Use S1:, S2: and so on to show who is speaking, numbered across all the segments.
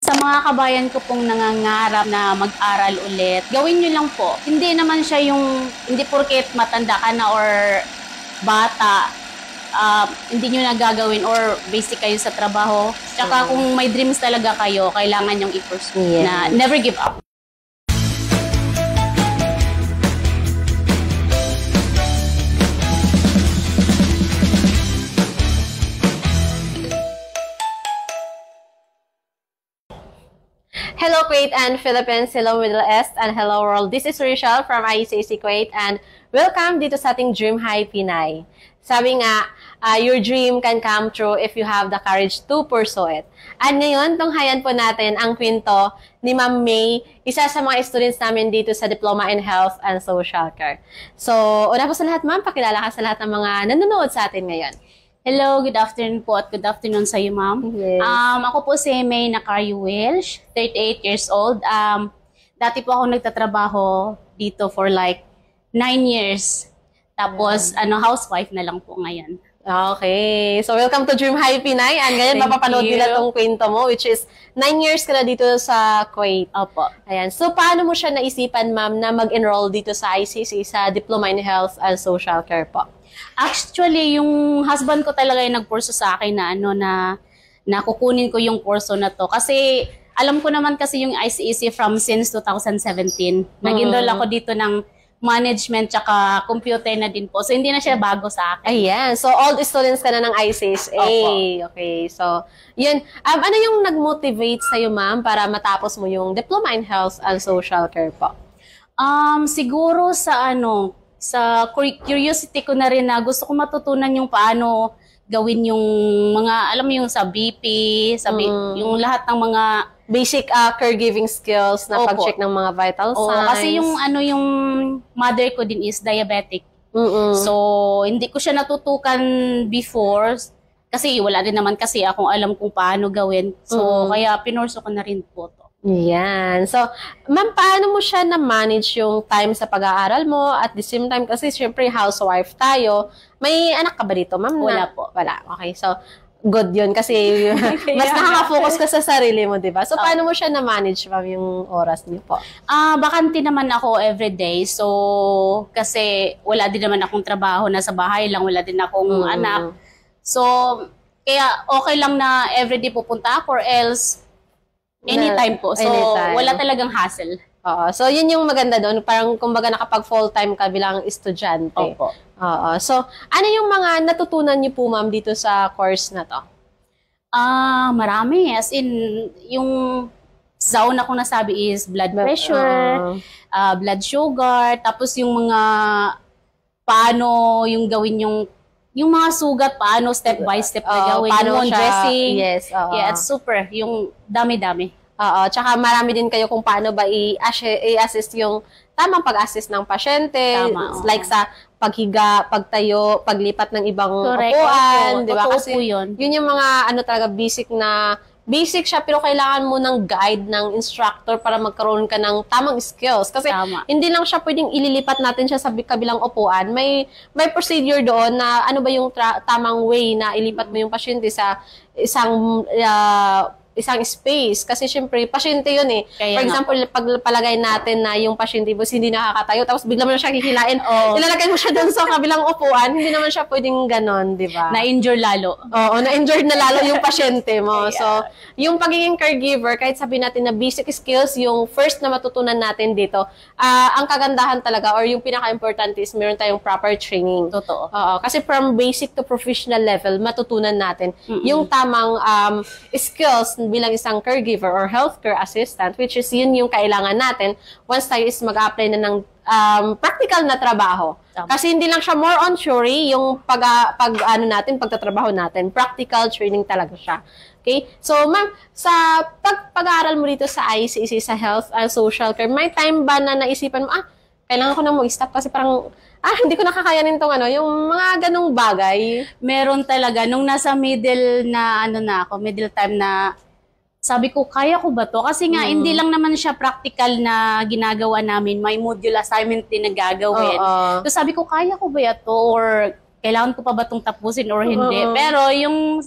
S1: Sa mga kabayan ko pong nangangarap na mag-aral ulit, gawin nyo lang po. Hindi naman siya yung, hindi porket matanda ka na or bata, hindi nyo na gagawin or basic kayo sa trabaho. Tsaka kung may dreams talaga kayo, kailangan nyong i-pursue na never give up.
S2: Hello Kuwait and Philippines, hello Middle East, and hello world. This is Rachel from ICAC Kuwait and welcome dito sa ating Dream High Pinay. Sabi nga, your dream can come true if you have the courage to pursue it. At ngayon, tunghayan po natin ang kwento ni Ma'am May, isa sa mga students namin dito sa Diploma in Health and Social Care. So, una po sa lahat ma'am, pakilala ka sa lahat ng mga nanonood sa atin ngayon.
S1: Hello, good afternoon po at good afternoon sa iyo, ma'am.
S2: Yes.
S1: Ako po si May Nacario Welsh, 38 years old. Dati po ako nagtatrabaho dito for like 9 years. Tapos, housewife na lang po ngayon.
S2: Okay. So, welcome to Dream High Pinay. And ngayon, mapapanood nila tong kwento mo, which is 9 years ka na dito sa Kuwait.
S1: Opo.
S2: Ayan. So, paano mo siya naisipan, ma'am, na mag-enroll dito sa ICC sa Diploma in Health and Social Care po?
S1: Actually, yung husband ko talaga yung nagkurso sa akin na kukunin ko yung kurso na to. Kasi, alam ko naman kasi yung ICEC from since 2017. Nag-enroll ako dito ng management tsaka computer na din po. So, hindi na siya bago sa akin.
S2: Ayan. So, all the students ka na ng ICSA. Okay. So, yun. Ano yung nag-motivate sa'yo, ma'am, para matapos mo yung Diploma in Health and Social Care po?
S1: Siguro sa curiosity ko na rin na gusto ko matutunan yung paano gawin yung mga, alam mo yung sa BP, yung lahat ng mga
S2: basic caregiving skills na pag-check ng mga vital signs.
S1: Kasi yung mother ko din is diabetic. So, hindi ko siya natutukan before kasi wala din naman kasi akong alam kung paano gawin. So, kaya pinorso ko na rin po to.
S2: Yan. So, ma'am, paano mo siya na-manage yung time sa pag-aaral mo at the same time kasi syempre housewife tayo. May anak ka ba dito, ma'am?
S1: Wala po.
S2: Wala. Okay. So, good yun kasi mas nakaka-focus ka sa sarili mo, di ba? So, paano mo siya na-manage, ma'am, yung oras niyo po?
S1: Bakante naman ako everyday. So, kasi wala din naman akong trabaho, nasa bahay lang, wala din akong anak. So, kaya okay lang na everyday pupunta ako or else anytime po. So, wala talagang hassle.
S2: Oo. So, yun yung maganda doon. Parang, kumbaga, nakapag full-time ka bilang estudyante.
S1: Opo.
S2: Oo. So, ano yung mga natutunan niyo po, ma'am, dito sa course na to?
S1: Marami. As in, yung zone na kung nasabi is blood pressure, blood sugar, tapos yung mga paano yung gawin yung mga sugat, paano step by step na gawin,
S2: paano
S1: yung dressing.
S2: Yes.
S1: Yeah, it's super. Yung dami-dami.
S2: Oo. Tsaka marami din kayo kung paano ba i-assist yung tamang pag-assist ng pasyente.
S1: Tama,
S2: like sa paghiga, pagtayo, paglipat ng ibang
S1: correct,
S2: upuan. Di ba?
S1: Totoo
S2: Kasi
S1: po yun.
S2: Yun yung mga talaga basic siya pero kailangan mo ng guide ng instructor para magkaroon ka ng tamang skills. Kasi hindi lang siya pwedeng ililipat natin siya sa kabilang upuan. May procedure doon na ano ba yung tamang way na ilipat mo yung pasyente sa isang space. Kasi syempre, pasyente yun eh. For example, pag palagay natin na yung pasyente hindi nakakatayo, tapos bigla mo na siya kikilain, ilalagay mo siya doon sa kabilang upuan, hindi naman siya pwedeng ganon, di ba?
S1: Na-injure lalo.
S2: Oo, na-injured na lalo yung pasyente mo. So, yung pagiging caregiver, kahit sabihin natin na basic skills, yung first na matutunan natin dito, ang kagandahan talaga or yung pinaka-importante is meron tayong proper training.
S1: Totoo.
S2: Oo, kasi from basic to professional level, matutunan natin yung tamang skills bilang isang caregiver or healthcare assistant, which is yun yung kailangan natin once tayo is mag-apply na ng practical na trabaho. Kasi hindi lang siya more on theory, yung pagtatrabaho natin, practical training talaga siya. Okay? So, ma'am, sa pag-aaral mo dito sa ICC, sa Health and Social Care, may time ba na naisipan mo, kailangan ko na mag-stop kasi parang, hindi ko nakakayanin tong yung mga ganong bagay?
S1: Meron talaga. Nung nasa middle time na sabi ko, kaya ko ba to? Kasi nga, hindi lang naman siya practical na ginagawa namin. May module assignment din na gagawin. So sabi ko, kaya ko ba to? Or kailangan ko pa ba itong tapusin or hindi? Pero yung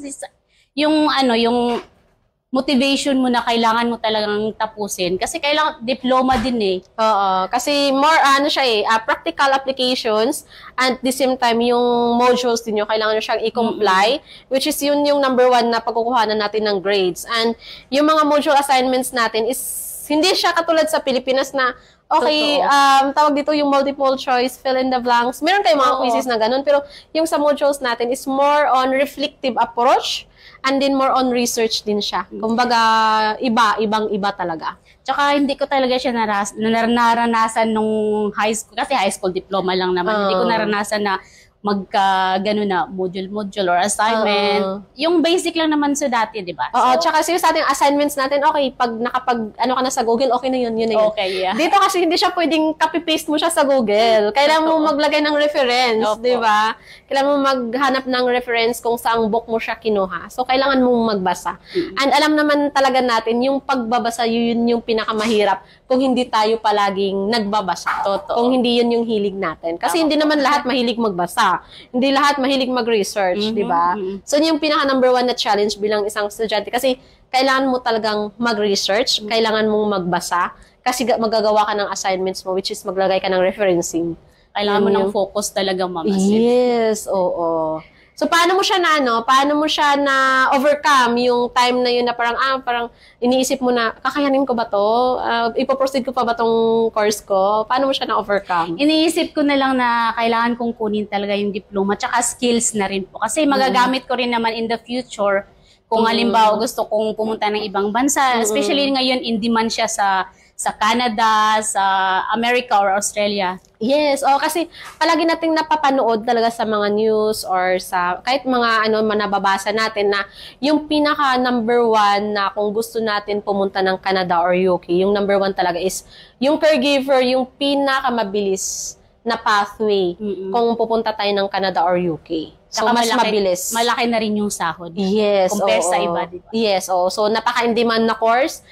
S1: motivation mo na kailangan mo talagang tapusin. Kasi kailangan, diploma din eh.
S2: Oo. Kasi more, practical applications and at the same time, yung modules din yung kailangan nyo siyang i-comply, which is yun yung number 1 na pagkukuhanan natin ng grades. And yung mga module assignments natin is hindi siya katulad sa Pilipinas na okay, tawag dito yung multiple choice, fill in the blanks. Meron tayong mga quizzes na ganun, pero yung sa modules natin is more on reflective approach and then more on research din siya. Kumbaga, ibang-iba talaga.
S1: Tsaka hindi ko talaga siya naranasan nung high school, kasi high school diploma lang naman. Hindi ko naranasan na gano'n na module or assignment. Yung basic lang naman sa dati, di ba?
S2: Oo, tsaka sa ating assignments natin, okay, pag ka na sa Google, okay na yun na yun.
S1: Okay, yeah.
S2: Dito kasi hindi siya pwedeng copy-paste mo siya sa Google. Kailangan mo maglagay ng reference, di ba? Kailangan mo maghanap ng reference kung saang book mo siya kinuha. So, kailangan mong magbasa. And alam naman talaga natin, yung pagbabasa, yun yung pinakamahirap kung hindi tayo palaging nagbabasa. Kung hindi yun yung hilig natin. Kasi hindi naman lahat mahilig magbasa. Hindi lahat mahilig mag-research, di ba? So, yun yung pinaka number 1 na challenge bilang isang estudyante. Kasi, kailangan mo talagang mag-research, kailangan mong magbasa, kasi magagawa ka ng assignments mo, which is maglagay ka ng referencing.
S1: Kailangan mo ng focus talaga, ma'am.
S2: Yes, oo. So, paano mo siya na overcome yung time na yun na parang iniisip mo na, kakayanin ko ba to? Ipoproceed ko pa ba tong course ko? Paano mo siya na overcome?
S1: Iniisip ko na lang na kailangan kong kunin talaga yung diploma, tsaka skills na rin po. Kasi magagamit ko rin naman in the future kung halimbawa gusto kong pumunta ng ibang bansa. Especially ngayon, in demand siya sa Canada, sa America or Australia.
S2: Yes, kasi palagi nating napapanood talaga sa mga news or sa kahit mga nababasa natin na yung pinaka number 1 na kung gusto natin pumunta ng Canada or UK, yung number 1 talaga is yung caregiver, yung pinaka mabilis na pathway kung pupunta tayo ng Canada or UK. So, mas mabilis.
S1: Malaki na rin yung sahod.
S2: Yes.
S1: Compare sa iba, diba?
S2: Yes, So, napaka-in-demand na course,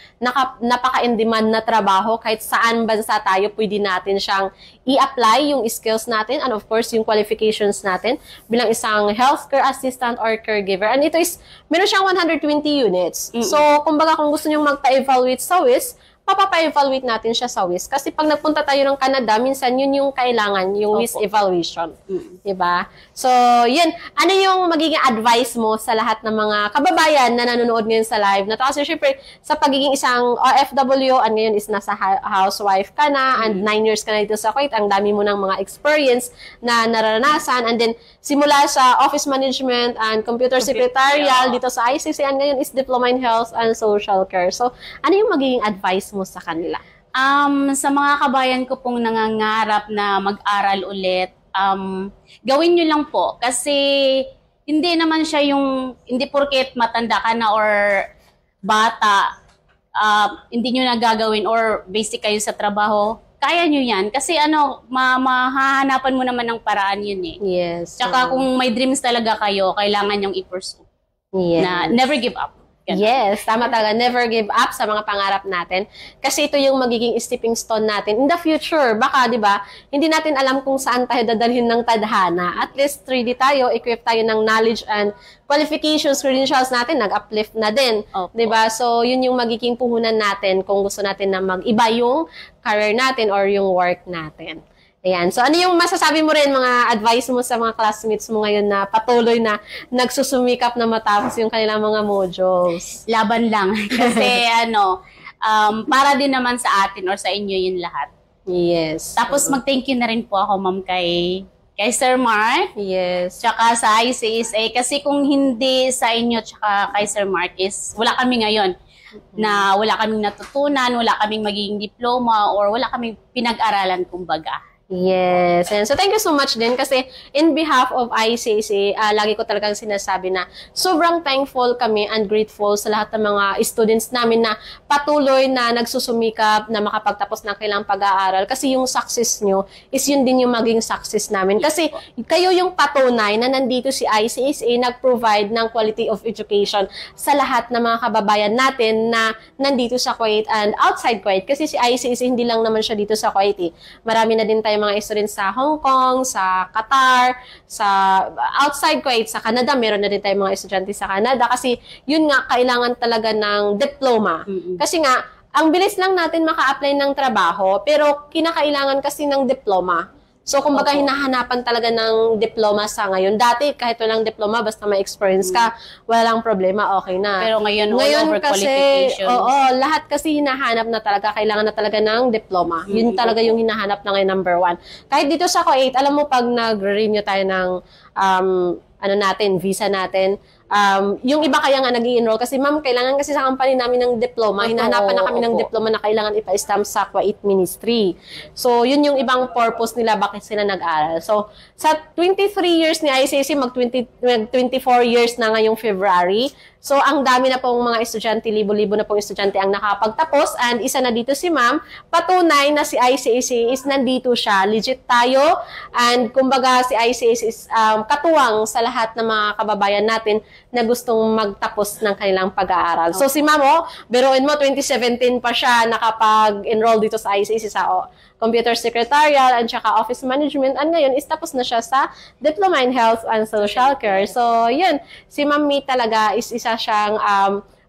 S2: napaka-in-demand na trabaho, kahit saan bansa tayo, pwede natin siyang i-apply yung skills natin and of course, yung qualifications natin bilang isang healthcare assistant or caregiver. And ito is, meron siyang 120 units. So, kumbaga kung gusto nyo magpa-evaluate sa WIS, papapa-evaluate natin siya sa WIS. Kasi pag nagpunta tayo ng Canada, minsan yun yung kailangan, yung WIS evaluation. Diba? So, yun. Ano yung magiging advice mo sa lahat ng mga kababayan na nanonood ngayon sa live? Na kasi syempre, sa pagiging isang OFW, and ngayon is nasa housewife ka na, and 9 years ka na dito sa Kuwait, ang dami mo ng mga experience na naranasan, and then, simula sa office management and computer secretarial, dito sa ICC, and ngayon is diploma in health and social care. So, ano yung magiging advice mo sa kanila?
S1: Sa mga kabayan ko pong nangangarap na mag-aral ulit, gawin nyo lang po. Kasi hindi naman siya hindi porket matanda ka na or bata, hindi nyo nagagawin or basic kayo sa trabaho, kaya nyo yan. Kasi mahahanapan mo naman ng paraan yun eh.
S2: Yes.
S1: Tsaka kung may dreams talaga kayo, kailangan nyong i-pursue.
S2: Yes.
S1: Na never give up.
S2: Yes, tama talaga. Never give up sa mga pangarap natin. Kasi ito yung magiging stepping stone natin in the future. Baka, di ba, hindi natin alam kung saan tayo dadalhin ng tadhana. At least ready tayo, equip tayo ng knowledge and qualifications, credentials natin, nag-uplift na din. Di ba? So, yun yung magiging puhunan natin kung gusto natin na mag-iba yung career natin or yung work natin. Ayan. So, ano yung masasabi mo rin, mga advice mo sa mga classmates mo ngayon na patuloy na nagsusumikap na matapos yung kanilang mga modules?
S1: Laban lang. Kasi, para din naman sa atin or sa inyo yun lahat.
S2: Yes.
S1: Tapos, mag-thank you na rin po ako, ma'am, kay Sir Mark.
S2: Yes.
S1: Tsaka sa ICSA. Kasi kung hindi sa inyo tsaka kay Sir Mark is, wala kami ngayon. Na wala kaming natutunan, wala kaming magiging diploma, or wala kaming pinag-aralan, kumbaga.
S2: Yes. And so, thank you so much din kasi in behalf of ICC, lagi ko talagang sinasabi na sobrang thankful kami and grateful sa lahat ng mga students namin na patuloy na nagsusumikap na makapagtapos ng kailang pag-aaral kasi yung success nyo is yun din yung maging success namin. Kasi kayo yung patunay na nandito si ICSA nag-provide ng quality of education sa lahat ng mga kababayan natin na nandito sa Kuwait and outside Kuwait. Kasi si ICSA hindi lang naman siya dito sa Kuwait. Marami na din tayo tayong mga students sa Hong Kong, sa Qatar, sa outside Kuwait, sa Canada. Meron na din tayong mga estudyante sa Canada kasi yun nga, kailangan talaga ng diploma. Kasi nga, ang bilis lang natin maka-apply ng trabaho, pero kinakailangan kasi ng diploma. So, kumbaga, hinahanapan talaga ng diploma sa ngayon. Dati, kahit walang diploma, basta may experience ka, walang problema, okay na.
S1: Pero ngayon
S2: kasi, lahat kasi hinahanap na talaga, kailangan na talaga ng diploma. Yun talaga yung hinahanap na ngayon, number 1. Kahit dito sa Kuwait, alam mo, pag nag-renew tayo ng visa natin, yung iba kaya nga nag-i-enroll kasi ma'am, kailangan kasi sa company namin ng diploma. Hinahanapan na kami ng diploma na kailangan ipa-stamp sa Kuwait Ministry. So, yun yung ibang purpose nila bakit sila nag-aral. So, sa 23 years ni ICAC, mag-24 years na ngayong February. So, ang dami na pong mga estudyante, libo-libo na pong estudyante ang nakapagtapos. And isa na dito si ma'am, patunay na si ICAC is nandito siya. Legit tayo. And kumbaga si ICAC is katuwang sa lahat ng mga kababayan natin na gustong magtapos ng kanilang pag-aaral. So, si ma'am, biruin mo, 2017 pa siya nakapag-enroll dito sa ICAC sa Computer Secretarial and saka Office Management. And ngayon, is tapos na siya sa Diploma in Health and Social Care. So, yun. Si Ma'am May talaga is isa siyang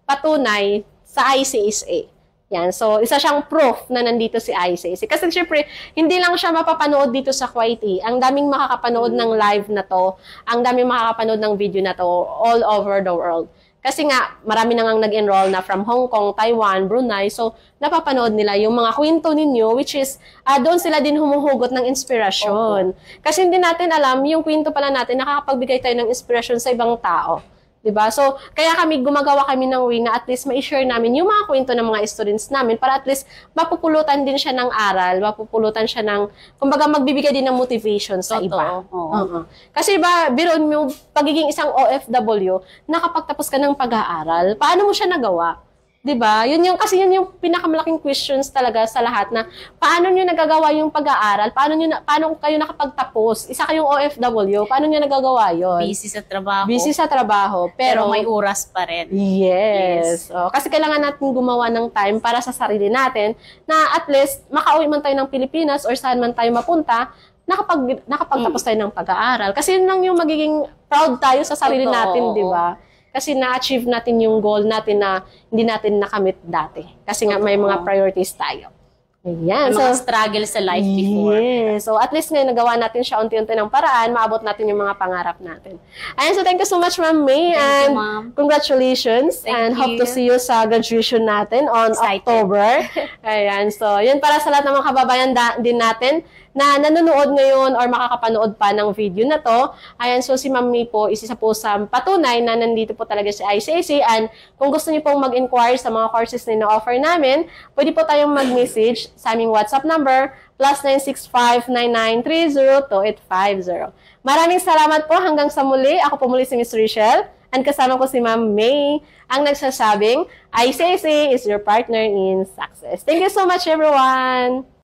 S2: patunay sa ICAC. Yan. So, isa siyang proof na nandito si ICAC. Kasi syempre, hindi lang siya mapapanood dito sa Kuwaiti. Ang daming makakapanood ng live na to. Ang daming makakapanood ng video na to all over the world. Kasi nga, marami na ngang nag-enroll na from Hong Kong, Taiwan, Brunei. So, napapanood nila yung mga kwento ninyo, which is, doon sila din humuhugot ng inspirasyon. Kasi hindi natin alam, yung kwento pala natin, nakakapagbigay tayo ng inspirasyon sa ibang tao. Diba? So, kaya gumagawa kami ng way na at least ma-share namin yung mga kwento ng mga students namin para at least mapupulutan din siya ng aral, mapupulutan siya ng, kumbaga magbibigay din ng motivation sa iba. Kasi ba, biroon mo, pagiging isang OFW, nakapagtapos ka ng pag-aaral, paano mo siya nagawa? Diba? Yun yung pinakamalaking questions talaga sa lahat na paano nyo nagagawa yung pag-aaral? Paano kayo nakapagtapos? Isa kayong OFW, paano nyo nagagawa yun?
S1: Busy sa trabaho.
S2: Busy sa trabaho.
S1: Pero may oras pa rin.
S2: Yes. Kasi kailangan natin gumawa ng time para sa sarili natin na at least makauwi man tayo ng Pilipinas or saan man tayo mapunta, nakapagtapos tayo ng pag-aaral. Kasi yun lang yung magiging proud tayo sa sarili natin, di ba? Kasi na-achieve natin yung goal natin na hindi natin nakamit dati. Kasi nga may mga priorities tayo. Ayan.
S1: May mga struggle sa life before.
S2: So at least ngayon nagawa natin siya unti-unti ng paraan, maabot natin yung mga pangarap natin. Ayan, so thank you so much, Ma'am May.
S1: Thank you, Ma'am.
S2: Congratulations. And hope to see you sa graduation natin on October. Ayan, so yun para sa lahat ng mga kababayan din natin na nanonood ngayon or makakapanood pa ng video na to. Ayan, so si Ma'am May po, isa po sa patunay na nandito po talaga si ICAC. And kung gusto niyo pong mag-inquire sa mga courses na ina-offer namin, pwede po tayong mag-message sa aming WhatsApp number, +96599302850. Maraming salamat po hanggang sa muli. Ako po muli si Ms. Richelle. And kasama ko si Ma'am May, ang nagsasabing, ICAC is your partner in success. Thank you so much, everyone!